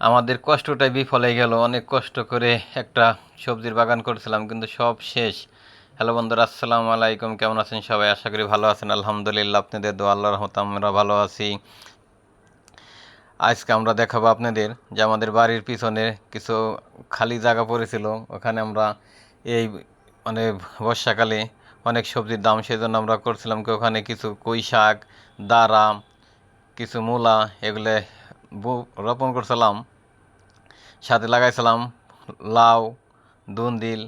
আমাদের কষ্টটাই বিফলে গেল। অনেক কষ্ট করে একটা সবজির বাগান করছিলাম, কিন্তু সব শেষ। হ্যালো বন্ধুরা, আসসালামু আলাইকুম। কেমন আছেন সবাই? আশা করি ভালো আছেন। আলহামদুলিল্লাহ, আপনাদের দোয়া আল্লাহর রহমতে আমরা ভালো আছি। আজকে আমরা দেখাবো আপনাদের যে আমাদের বাড়ির পিছনে কিছু খালি জায়গা পড়েছিল, ওখানে আমরা এই মানে বর্ষাকালে অনেক সবজির দাম, সেই জন্য আমরা করছিলাম কি ওখানে কিছু পুঁই শাক, দাঁড়া, কিছু মূলা এগুলো রোপণ করছিলাম। সাথে লাগাইছিলাম লাউ, দুন্দিল।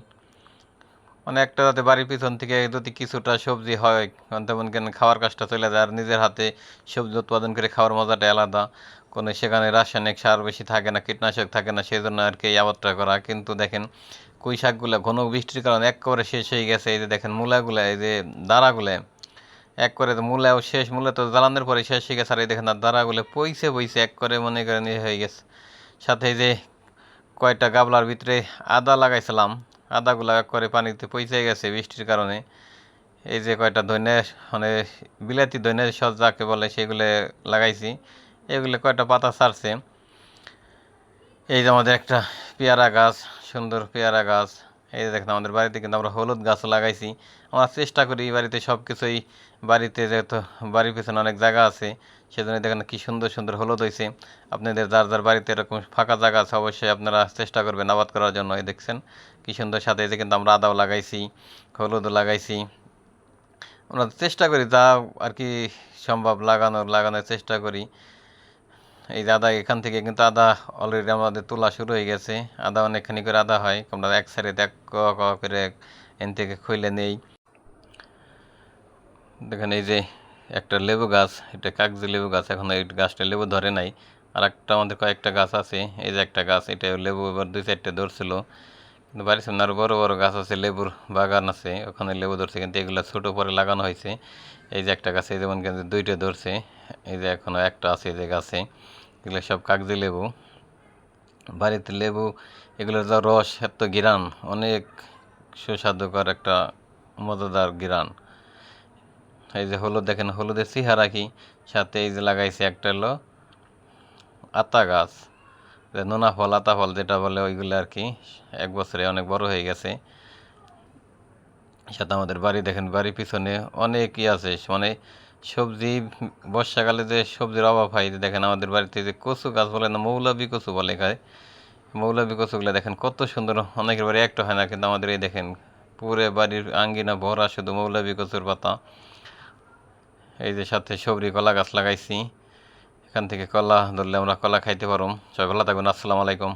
মানে একটা যাতে বাড়ির পিছন থেকে যদি কিছুটা সবজি হয়, তেমন কেন খাওয়ার কাজটা চলে যায়। আর নিজের হাতে সবজি উৎপাদন করে খাওয়ার মজাটা আলাদা। কোনো সেখানে রাসায়নিক সার বেশি থাকে না, কীটনাশক থাকে না, সেই জন্য আর কি এই আবাদটা করা। কিন্তু দেখেন কুই শাকগুলো ঘন বৃষ্টির কারণে এক করে শেষ হয়ে গেছে। এই যে দেখেন মূলাগুলো, এই যে দাঁড়াগুলো এক করে, তো মূলাও শেষ, মূলা তো জ্বালানোর পরে শেষ হয়ে গেছে। আর এই দেখেন আর দাঁড়াগুলো পইছে বইছে এক করে মনে করেন হয়ে গেছে। সাথে এই যে কয়টা গাবলার ভিতরে আদা লাগাইছিলাম, আদাগুলা করে পানিতে পচে গেছে বৃষ্টির কারণে। এই যে কয়টা ধনে, মানে বিলাতি ধনে সস যাকে বলে, সেগুলো লাগাইছি। এগুলো কয়টা পাতা ছাড়ছে। এই যে আমাদের একটা পেয়ারা গাছ, সুন্দর পেয়ারা গাছ। এই যে দেখেন আমাদের বাড়িতে কিন্তু আমরা হলুদ গাছও লাগাইছি। আমরা চেষ্টা করি বাড়িতে সব কিছুই, বাড়িতে যেহেতু বাড়ির পিছনে অনেক জায়গা আছে, সেজন্য দেখেন কি সুন্দর সুন্দর হলুদ হয়েছে। আপনাদের যার যার বাড়িতে এরকম ফাঁকা জায়গা আছে অবশ্যই আপনারা চেষ্টা করবেন আবাদ করার জন্য। এই দেখছেন কি সুন্দর। সাথে এই যে কিন্তু আমরা আদাও লাগাইছি, হলুদও লাগাইছি। আমরা চেষ্টা করি যা আর কি সম্ভব লাগানোর চেষ্টা করি। এই যে আদা, এখান থেকে কিন্তু আদা অলরেডি আমাদের তোলা শুরু হয়ে গেছে। আদা অনেকখানি করে আদা হয়, আমরা এক সাইডে এক করে এন থেকে খুলে নেই। দেখেন এই যে একটা লেবু গাছ, এটা কাগজি লেবু গাছ, এখন এই গাছটা লেবু ধরে নাই। আর একটা আমাদের কয়েকটা গাছ আছে, এই যে একটা গাছ, এটা লেবু এবার 2-4টা ধরছিল। কিন্তু বাড়ির সামনে আরও বড় বড় গাছ আছে, লেবুর বাগান আছে, ওখানে লেবু ধরছে, কিন্তু এগুলো ছোটো পরে লাগানো হয়েছে। এই যে একটা গাছে যেমন কিন্তু 2টা ধরছে, এই যে এখনও একটা আছে এই যে গাছে। এগুলো সব কাগজি লেবু। বাড়িতে লেবু এগুলোর যা রস, এত ঘ্রাণ, অনেক সুস্বাদুকর একটা মজাদার ঘ্রাণ। এই যে হলুদ, দেখেন হলুদের চেহারা কি। সাথে এই যে লাগাইছে একটা হলো আতা গাছ, নোনা ফল, আতা ফল যেটা বলে, ওইগুলো আর কি 1 বছরে অনেক বড় হয়ে গেছে। সাথে আমাদের বাড়ি দেখেন, বাড়ির পিছনে অনেকই আছে, মানে সবজি। বর্ষাকালে যে সবজির অভাব হয়, দেখেন আমাদের বাড়িতে যে কচু গাছ বলে না, মৌলবী কচু বলে খায়, মৌলবী কচুগুলো দেখেন কত সুন্দর। অনেকের বাড়ি একটা হয় না, কিন্তু আমাদের এই দেখেন পুরো বাড়ির আঙ্গিনা ভরা শুধু মৌলবী কচুর পাতা। এই যে সাথে সবরি কলা গাছ লাগাইছি, এখান থেকে কলা ধরলে আমরা কলা খাইতে পারব। সবাই ভালো থাকবেন। আসসালামু আলাইকুম।